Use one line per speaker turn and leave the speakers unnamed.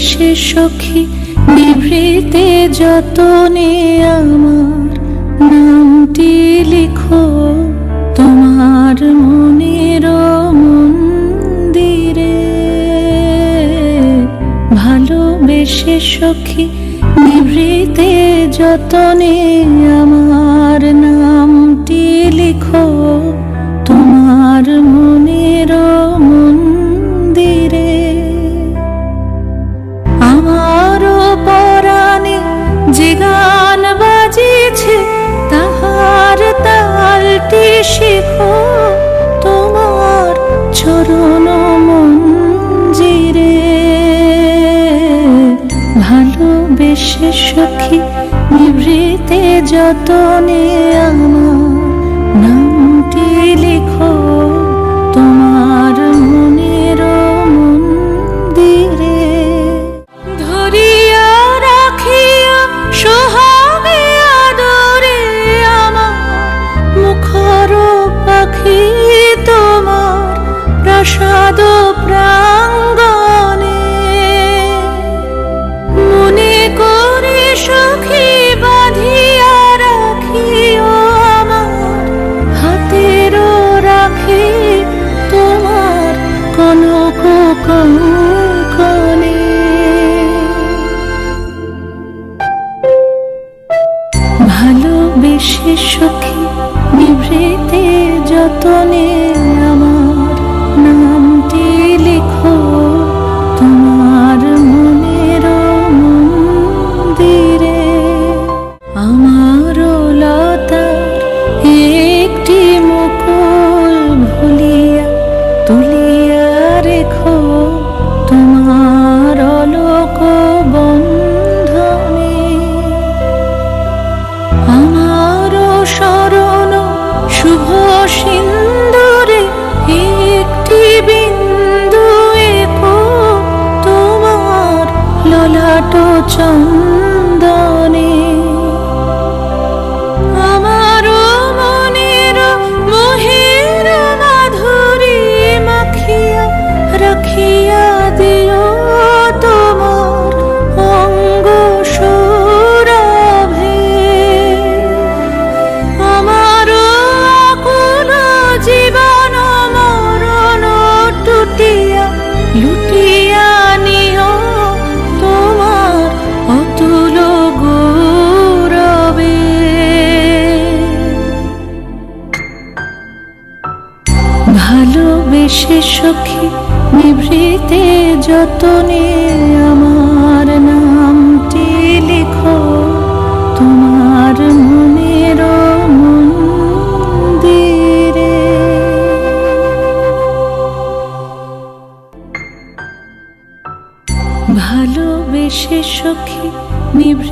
ভালোবেসে সখী নিভৃতে যতনে আমার নামটি লিখো তোমার মনের মন্দিরে। ভালোবেসে সখী নিভৃতে যতনে আমার নামটি লিখো তোমার মনের মন্দিরে। আমারও পরাণে যে গান বাজিছে তাহার তালটি শিখো তোমার চরণ মঞ্জিরে। ভালোবেসে সখী নিভৃতে যতনে আমার নামটি লিখো তোমার মনের মন্দিরে। ধরিয়া রাখিয়া সোহাগে আদরে আমার মুখর পাখি তোমার প্রাসাদ প্রাঙ্গণে। মনে করে সখী বাঁধিয়া রাখিও আমার হাতের রাখি তোমার কনক কঙ্কণে। ভালোবেসে সখী নিভৃতে যতনে আমার নামটি লিখো তোমার মনের মন্দিরে। আমার লতার একটি মুকুল ভুলিয়া তুলিয়া রেখো তোমার অলোক বন্ধনে। আমার শরণ শুভ সিন্দুরে একটি বিন্দু এঁকো তোমার ললাট চন্দনে। আমার মনের মোহের মাধুরী মাখিয়া রাখিয়া দিও তোমার অঙ্গ সৌরভে। আমার আকুল জীবন মরণ টুটিয়া লুটিয়া নিও তোমার অতুল গৌরবে। ভালোবেসে সখী নিভৃতে যতনে আমার নামটি লিখো তোমার মনের মন্দিরে। ভালোবেসে সখী নিভৃতে